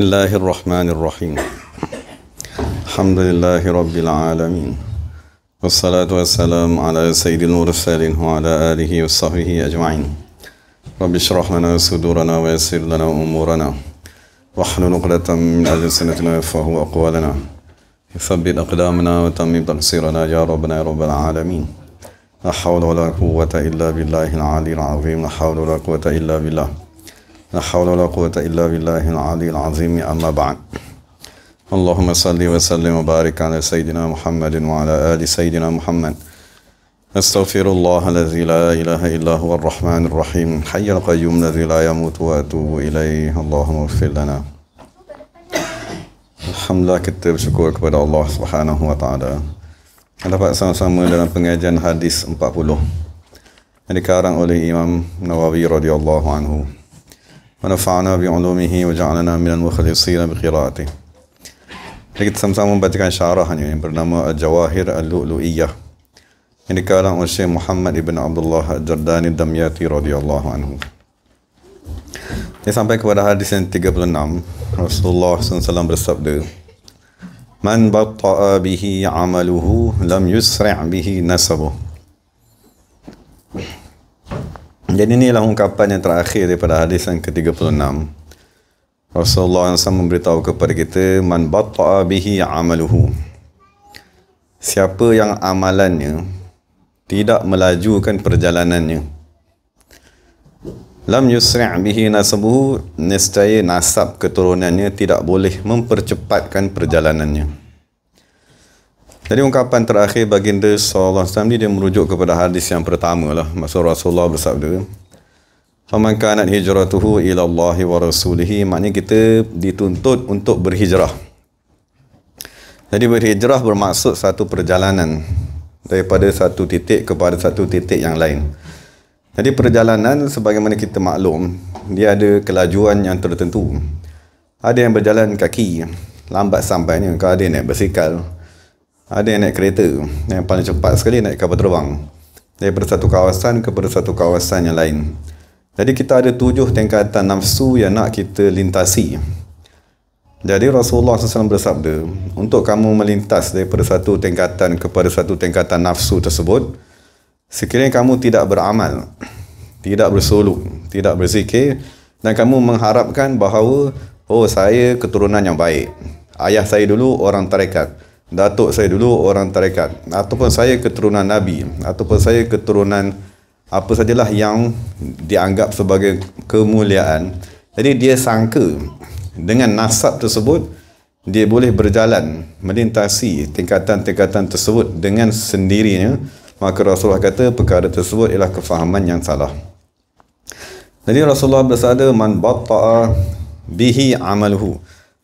Bismillahirrahmanirrahim. Alhamdulillahi Rabbil Alamin. Wassalatu wassalamu ala sayyidil mursalin wa ala alihi wa sahbihi ajma'in. Rabbi syrah lana sudurana wa yassir lana umurana wahlul 'uqdatam min alsinatina yafqahu aqwalana. Thabbit aqdamana wa tammim taqsirana ya rabbana ya rabbal alamin. La hawla wa la quwwata illa billahil 'aliyyil 'azim. La hawla wa la quwwata illa billah. La hawla wa la quwwata illa billahil 'aliyyil 'azim. Amma ba'd. Allahumma salli wa sallim wa barik ala sayyidina Muhammadin wa ala ali sayyidina Muhammad. Astaghfirullah alladzi la ilaha illa huwa ar-rahmanir rahim. Hayyul qayyum alladzi la yamutu wa atubu ilaih. Allahumma ighfir lana. Alhamdulillah, kita bersyukur kepada Allah Subhanahu wa taala. Dapat sama-sama dalam pengajian hadis 40 yang dikarang oleh Imam Nawawi radhiyallahu anhu. Wa nafa'ana bi 'ulumihi wa ja'alana minal mukhlishina bi qiraatih. Jadi kita sama-sama membacakan syarahnya yang bernama Al-Jawahir Al-Lu'lu'iyah yang dikarang oleh Syekh Muhammad ibn Abdullah Al-Jardani Damyati radhiyallahu anhu. Dia sampai kepada hadis yang 36. Rasulullah SAW bersabda, "Man batta'a bihi 'amaluhu lam yusri' bihi nasabuh." Jadi inilah ungkapan yang terakhir daripada hadis yang ke-36. Rasulullah SAW memberitahu kepada kita, "Man batta'a bihi 'amaluhu." Siapa yang amalannya tidak melajukan perjalanannya, lam yusri' bihi nasabuhu, nescaya nasab keturunannya tidak boleh mempercepatkan perjalanannya. Jadi ungkapan terakhir baginda sallallahu alaihi wasallam ni dia merujuk kepada hadis yang pertama lah. Maksud Rasulullah bersabda, "Faman kanat hijratuhu ila Allah wa rasulihi." Maknanya kita dituntut untuk berhijrah. Jadi berhijrah bermaksud satu perjalanan daripada satu titik kepada satu titik yang lain. Jadi perjalanan sebagaimana kita maklum, dia ada kelajuan yang tertentu. Ada yang berjalan kaki, lambat sampainya. Kalau ada yang naik basikal, ada yang naik kereta, yang paling cepat sekali naik kapal terbang daripada satu kawasan kepada satu kawasan yang lain. Jadi kita ada 7 tingkatan nafsu yang nak kita lintasi. Jadi Rasulullah SAW bersabda, untuk kamu melintas daripada satu tingkatan kepada satu tingkatan nafsu tersebut, sekiranya kamu tidak beramal, tidak bersoluk, tidak berzikir, dan kamu mengharapkan bahawa, oh saya keturunan yang baik, ayah saya dulu orang tarekat, datuk saya dulu orang tarekat, ataupun saya keturunan Nabi, ataupun saya keturunan apa sajalah yang dianggap sebagai kemuliaan. Jadi dia sangka dengan nasab tersebut dia boleh berjalan melintasi tingkatan-tingkatan tersebut dengan sendirinya. Maka Rasulullah kata perkara tersebut ialah kefahaman yang salah. Jadi Rasulullah bersabda, "Man batta'a bihi 'amaluhu."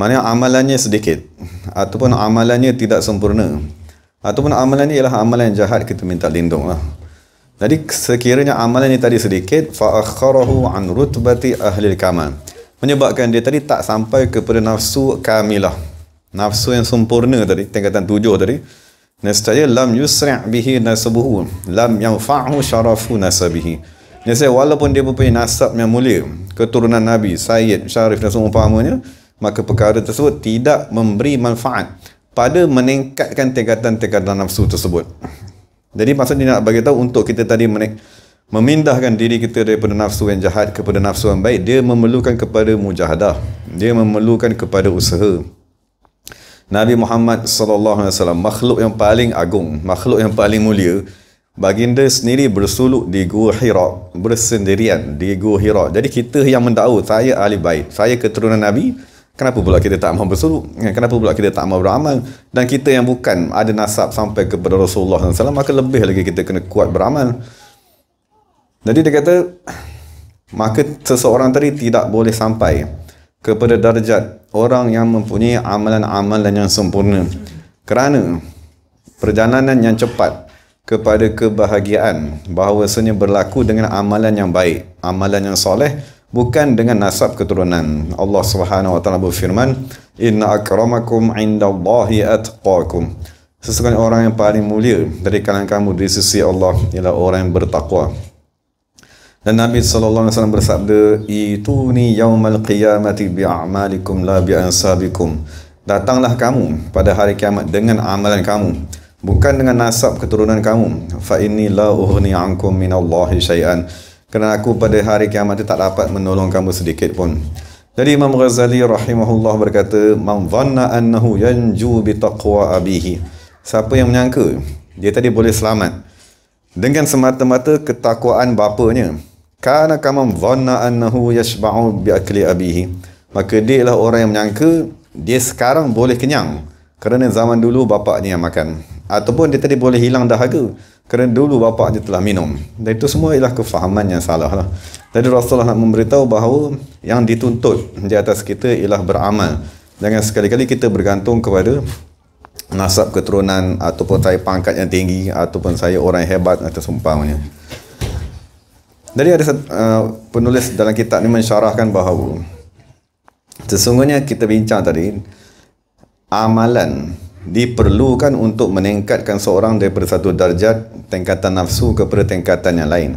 Maknanya amalannya sedikit, ataupun amalannya tidak sempurna, ataupun amalannya ialah amalan yang jahat, kita minta lindung lah. Jadi sekiranya amalannya tadi sedikit, fa'akharahu an rutbati ahlil kamal, menyebabkan dia tadi tak sampai kepada nafsu kamilah, nafsu yang sempurna tadi, tingkatan 7 tadi, nescaya lam yusri' bihi nasabuhu, lam yanfa'hu syarafu nasabihi. Nescaya walaupun dia mempunyai nasab yang mulia, keturunan Nabi, Sayyid, Syarif dan seumpamanya, maka perkara tersebut tidak memberi manfaat pada meningkatkan tingkatan-tingkatan nafsu tersebut. Jadi maksudnya nak bagi tahu untuk kita tadi memindahkan diri kita daripada nafsu yang jahat kepada nafsu yang baik, dia memerlukan kepada mujahadah, dia memerlukan kepada usaha. Nabi Muhammad sallallahu alaihi wasallam, makhluk yang paling agung, makhluk yang paling mulia, baginda sendiri bersuluk di Gua Hira, bersendirian di Gua Hira. Jadi kita yang mendakwa saya ahli bait, saya keturunan Nabi, kenapa pula kita tak mahu bersuluk? Kenapa pula kita tak mahu beramal? Dan kita yang bukan ada nasab sampai kepada Rasulullah SAW, maka lebih lagi kita kena kuat beramal. Jadi dia kata, maka seseorang tadi tidak boleh sampai kepada darjat orang yang mempunyai amalan-amalan yang sempurna, kerana perjalanan yang cepat kepada kebahagiaan bahawasanya berlaku dengan amalan yang baik, amalan yang soleh, bukan dengan nasab keturunan. Allah Subhanahu wa taala berfirman, "Inna akramakum 'indallahi atqakum." Sesungguhnya orang yang paling mulia dari kalangan kamu di sisi Allah ialah orang yang bertakwa. Dan Nabi SAW bersabda, "Ituni yaumal qiyamati bi'amalikum la bi'ansabikum." Datanglah kamu pada hari kiamat dengan amalan kamu, bukan dengan nasab keturunan kamu. Fa inni la ughni ankum minallahi syai'an. Kerana aku pada hari kiamat itu tak dapat menolong kamu sedikit pun. Jadi Imam Ghazali rahimahullah berkata, "Man dhanna annahu yanju bi taqwa abihi." Siapa yang menyangka dia tadi boleh selamat dengan semata-mata ketakwaan bapanya, kana kama dhanna annahu yashba'u bi akli abihi. Maka dia lah orang yang menyangka dia sekarang boleh kenyang kerana zaman dulu bapaknya yang makan, ataupun dia tadi boleh hilang dahaga kerana dulu bapaknya telah minum. Dan itu semua ialah kefahaman yang salah lah. Jadi Rasulullah nak memberitahu bahawa yang dituntut di atas kita ialah beramal. Jangan sekali-kali kita bergantung kepada nasab keturunan, ataupun saya pangkat yang tinggi, ataupun saya orang hebat atau seumpamanya. Jadi ada penulis dalam kitab ni mensyarahkan bahawa sesungguhnya kita bincang tadi, amalan diperlukan untuk meningkatkan seorang daripada satu darjat tingkatan nafsu kepada tingkatan yang lain.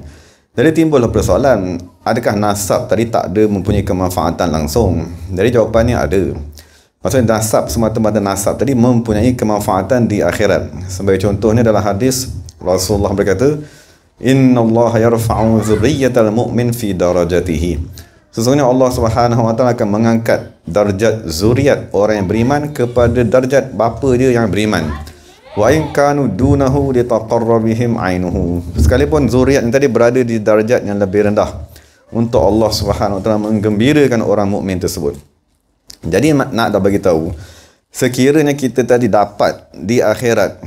Jadi timbullah persoalan, adakah nasab tadi tak ada mempunyai kemanfaatan langsung? Jadi jawapannya ada. Maksudnya nasab, semata-mata nasab tadi mempunyai kemanfaatan di akhirat. Sebagai contohnya dalam hadis Rasulullah berkata, "Inna Allah yarfa'u dzurriyyatal mu'min fi darajatihi." Sesungguhnya Allah Subhanahu wa taala akan mengangkat darjat zuriat orang yang beriman kepada darjat bapa dia yang beriman. Wa in kanu dunahu litaqarra bihim 'ainuhu. Sekalipun zuriat yang tadi berada di darjat yang lebih rendah, untuk Allah Subhanahu wa taala menggembirakan orang mukmin tersebut. Jadi nak dah bagi tahu, sekiranya kita tadi dapat di akhirat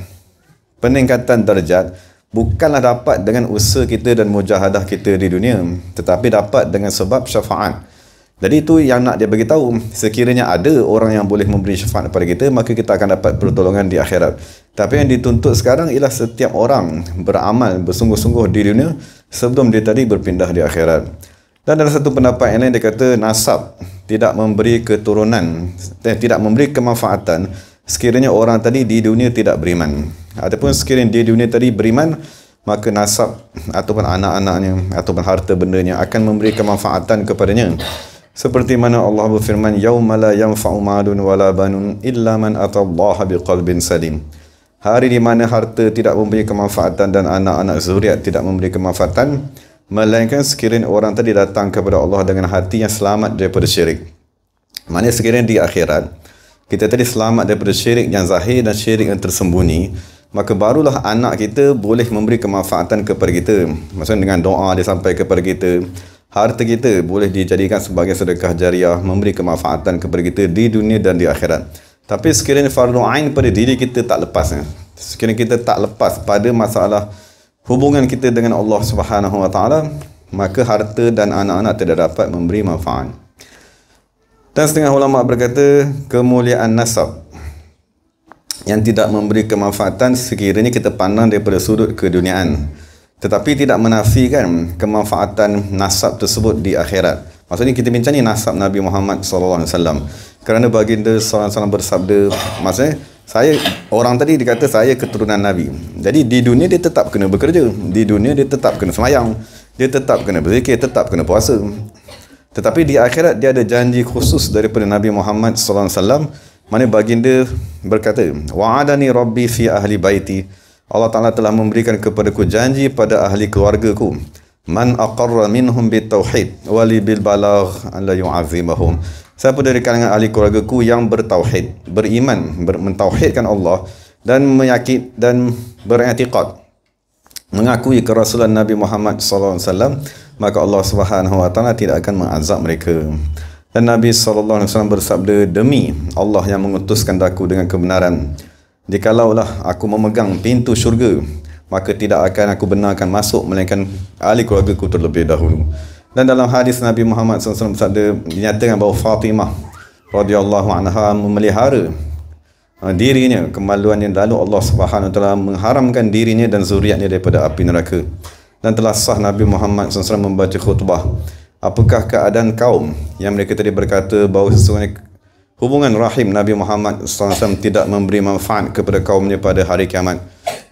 peningkatan darjat, bukanlah dapat dengan usaha kita dan mujahadah kita di dunia, tetapi dapat dengan sebab syafaat. Jadi itu yang nak dia bagi tahu, sekiranya ada orang yang boleh memberi syafaat kepada kita, maka kita akan dapat pertolongan di akhirat. Tapi yang dituntut sekarang ialah setiap orang beramal bersungguh-sungguh di dunia sebelum dia tadi berpindah di akhirat. Dan dalam satu pendapat yang lain dia kata nasab tidak memberi keturunan, tidak memberi kemanfaatan sekiranya orang tadi di dunia tidak beriman. Ataupun sekiranya di dunia tadi beriman, maka nasab ataupun anak-anaknya ataupun harta bendanya akan memberi kemanfaatan kepadanya. Seperti mana Allah berfirman, "Yauma la yanfa'u malun wala banun illa man atallaha biqalbin salim." Hari di mana harta tidak memberi kemanfaatan dan anak-anak zuriat tidak memberi kemanfaatan, melainkan sekiranya orang tadi datang kepada Allah dengan hati yang selamat daripada syirik. Maksudnya sekiranya di akhirat kita tadi selamat daripada syirik yang zahir dan syirik yang tersembunyi, maka barulah anak kita boleh memberi kemanfaatan kepada kita. Maksudnya dengan doa dia sampai kepada kita, harta kita boleh dijadikan sebagai sedekah jariah, memberi kemanfaatan kepada kita di dunia dan di akhirat. Tapi sekiranya fardu ain pada diri kita tak lepas, sekiranya kita tak lepas pada masalah hubungan kita dengan Allah Subhanahu wa taala, maka harta dan anak-anak tidak dapat memberi manfaat. Dan setengah ulama berkata, kemuliaan nasab yang tidak memberi kemanfaatan sekiranya kita pandang daripada sudut keduniaan, tetapi tidak menafikan kemanfaatan nasab tersebut di akhirat. Maksudnya kita bincang ni nasab Nabi Muhammad SAW. Kerana baginda SAW bersabda, maksudnya saya, orang tadi dikata saya keturunan Nabi. Jadi di dunia dia tetap kena bekerja, di dunia dia tetap kena semayang, dia tetap kena berzikir, tetap kena puasa. Tetapi di akhirat dia ada janji khusus daripada Nabi Muhammad SAW. Mana baginda berkata, "Wa'adani Rabbi fi ahli baiti." Allah Ta'ala telah memberikan kepadaku janji pada ahli keluargaku. "Man aqarra minhum bitauhid wali bil balagh an la yu'azimahum." Siapa dari kalangan ahli keluargaku yang bertauhid, beriman, mentauhidkan Allah dan meyakin dan beriktikad, mengakui kerasulan Nabi Muhammad SAW, maka Allah Subhanahu wa taala tidak akan mengazab mereka. Dan Nabi SAW bersabda, "Demi Allah yang mengutuskan aku dengan kebenaran, Jikalaulah aku memegang pintu syurga, maka tidak akan aku benarkan masuk melainkan ahli keluarga ku terlebih dahulu. Dan dalam hadis Nabi Muhammad SAW bersabda, dinyatakan bahawa Fatimah radhiyallahu anha memelihara dirinya, kemaluannya, lalu Allah Subhanahu wa taala mengharamkan dirinya dan zuriatnya daripada api neraka. Dan telah sah Nabi Muhammad SAW membaca khutbah, apakah keadaan kaum yang mereka tadi berkata bahawa sesungguhnya hubungan rahim Nabi Muhammad SAW tidak memberi manfaat kepada kaumnya pada hari kiamat.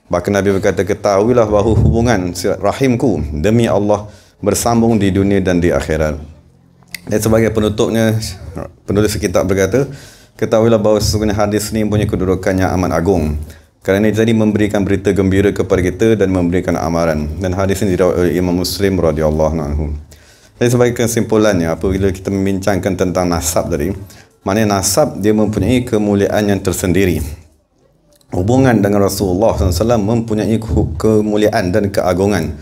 Bahkan Nabi berkata, ketahuilah bahawa hubungan rahimku demi Allah bersambung di dunia dan di akhirat. Dan sebagai penutupnya, penulis kitab berkata, ketahuilah bahawa sesungguhnya hadis ini mempunyai kedudukan yang amat agung, kerana ini jadi memberikan berita gembira kepada kita dan memberikan amaran. Dan hadis ini diriwayatkan oleh Imam Muslim radhiyallahu anhu. Jadi sebagai kesimpulannya, apabila kita membincangkan tentang nasab tadi, maknanya nasab dia mempunyai kemuliaan yang tersendiri. Hubungan dengan Rasulullah SAW mempunyai kemuliaan dan keagungan.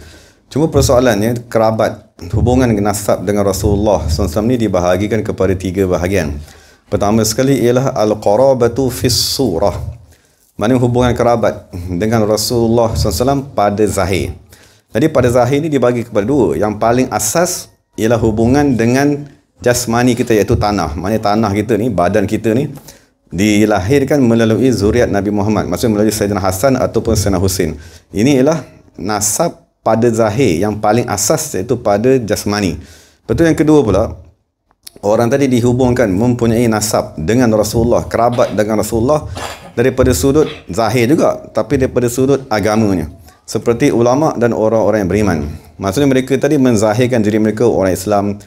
Cuma persoalannya, kerabat, hubungan nasab dengan Rasulullah SAW ini dibahagikan kepada 3 bahagian. Pertama sekali ialah al-qarabatu fis surah. Maknanya hubungan kerabat dengan Rasulullah SAW pada zahir. Jadi pada zahir ini dibagi kepada 2. Yang paling asas ialah hubungan dengan jasmani kita, iaitu tanah. Maknanya tanah kita ni, badan kita ni dilahirkan melalui zuriat Nabi Muhammad. Maksudnya melalui Sayyidina Hasan ataupun Sayyidina Husin. Ini ialah nasab pada zahir yang paling asas, iaitu pada jasmani. Betul yang kedua pula, orang tadi dihubungkan mempunyai nasab dengan Rasulullah, kerabat dengan Rasulullah daripada sudut zahir juga, tapi daripada sudut agamanya. Seperti ulama dan orang-orang yang beriman. Maksudnya mereka tadi menzahirkan diri mereka orang Islam,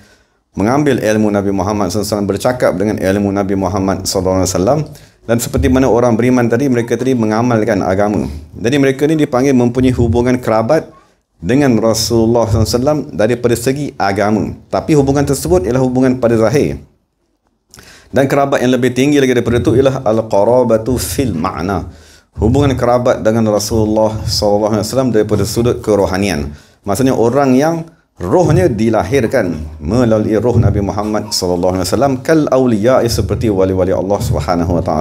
mengambil ilmu Nabi Muhammad SAW, bercakap dengan ilmu Nabi Muhammad SAW. Dan seperti mana orang beriman tadi, mereka tadi mengamalkan agama. Jadi mereka ni dipanggil mempunyai hubungan kerabat dengan Rasulullah SAW daripada segi agama. Tapi hubungan tersebut ialah hubungan pada zahir. Dan kerabat yang lebih tinggi lagi daripada itu ialah al-qarabatu fil ma'na. Hubungan kerabat dengan Rasulullah SAW daripada sudut kerohanian. Maksudnya orang yang rohnya dilahirkan melalui roh Nabi Muhammad SAW, kal awliya, seperti wali-wali Allah SWT.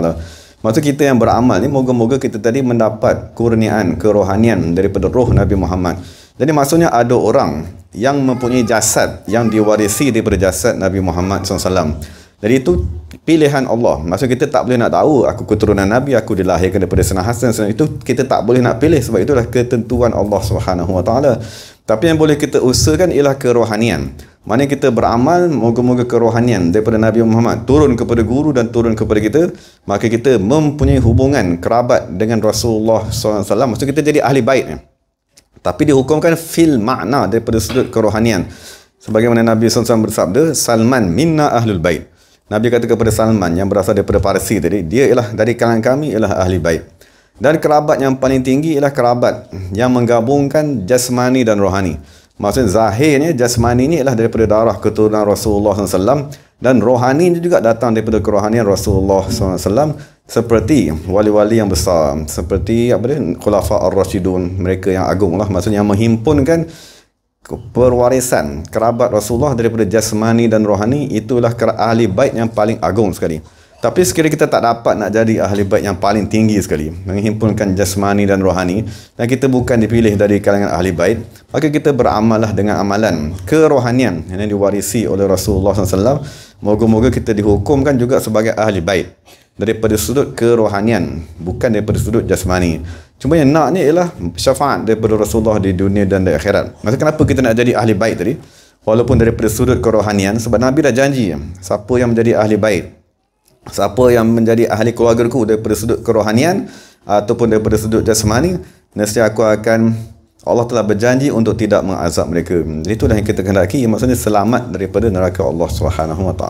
Maksud kita yang beramal ni, moga-moga kita tadi mendapat kurniaan kerohanian daripada roh Nabi Muhammad. Jadi maksudnya ada orang yang mempunyai jasad yang diwarisi daripada jasad Nabi Muhammad SAW. Jadi itu pilihan Allah. Maksud kita tak boleh nak tahu aku keturunan Nabi, aku dilahirkan daripada Sayyidina Hasan. Itu kita tak boleh nak pilih, sebab itulah ketentuan Allah SWT. Tapi yang boleh kita usahakan ialah kerohanian. Maknanya kita beramal, moga-moga kerohanian daripada Nabi Muhammad turun kepada guru dan turun kepada kita, maka kita mempunyai hubungan kerabat dengan Rasulullah SAW. Maksud kita jadi ahli bait. Tapi dihukumkan fil makna daripada sudut kerohanian. Sebagaimana Nabi SAW bersabda, Salman minna ahlul bait. Nabi kata kepada Salman yang berasal daripada Parsi tadi, dia ialah dari kalangan kami, ialah ahli bait. Dan kerabat yang paling tinggi ialah kerabat yang menggabungkan jasmani dan rohani. Maksudnya zahirnya jasmani ini ialah daripada darah keturunan Rasulullah SAW, dan rohani juga datang daripada kerohanian Rasulullah SAW, seperti wali-wali yang besar, seperti Khulafa ar-Rashidun, mereka yang agung lah. Maksudnya yang menghimpunkan perwarisan kerabat Rasulullah daripada jasmani dan rohani, itulah ahli bait yang paling agung sekali. Tapi sekiranya kita tak dapat nak jadi ahli bait yang paling tinggi sekali, menghimpunkan jasmani dan rohani, dan kita bukan dipilih dari kalangan ahli bait, maka kita beramallah dengan amalan kerohanian yang diwarisi oleh Rasulullah SAW. Moga-moga kita dihukumkan juga sebagai ahli bait daripada sudut kerohanian, bukan daripada sudut jasmani. Cuma yang nak ni ialah syafaat daripada Rasulullah di dunia dan di akhirat. Maksud kenapa kita nak jadi ahli bait tadi, walaupun daripada sudut kerohanian? Sebab Nabi dah janji, siapa yang menjadi ahli bait, siapa yang menjadi ahli keluargaku daripada sudut kerohanian ataupun daripada sudut jasmani, nescaya aku akan, Allah telah berjanji untuk tidak mengazab mereka. Itulah yang kita kehendaki, maksudnya selamat daripada neraka Allah SWT.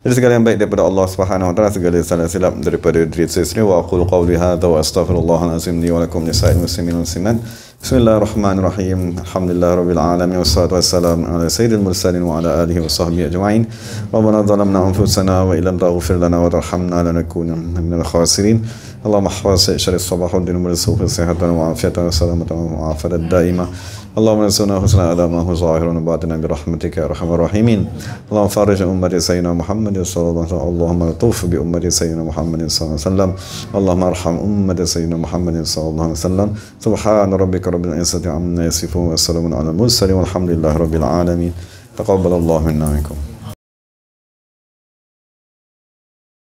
Jadi segala yang baik daripada Allah SWT, segala salah silap daripada diri saya sendiri. Wa aqulu qawli hadza wa astaghfirullahal azim li wa lakum lisa'il muslimin wal muslimat. Bismillahirrahmanirrahim. Alhamdulillahirabbil alamin wassalatu wassalamu ala sayyidil mursalin wa ala alihi wa sahbihi ajma'in. Rabbana zalamna anfusana wa illam taghfir lana wa tarhamna lanakunanna minal khasirin. Allahumma ihfaz syarri sabah wa din wa sufi sihhatan wa afiatan wa salamatan wa afatan daimah. Allahumma nasuna husna adama hu zahirun batina bi rahmatika ya arhamar rahimin. Allahumma farij ummati sayyidina Muhammad sallallahu alaihi wasallam. Allahumma tuf bi ummati sayyidina Muhammad sallallahu alaihi wasallam. Allahumma arham ummati sayyidina Muhammad sallallahu alaihi wasallam. Subhana rabbika rabbil izzati amma yasifun wa salamun ala mursalin walhamdulillahi rabbil alamin. Taqabbalallahu minna wa minkum.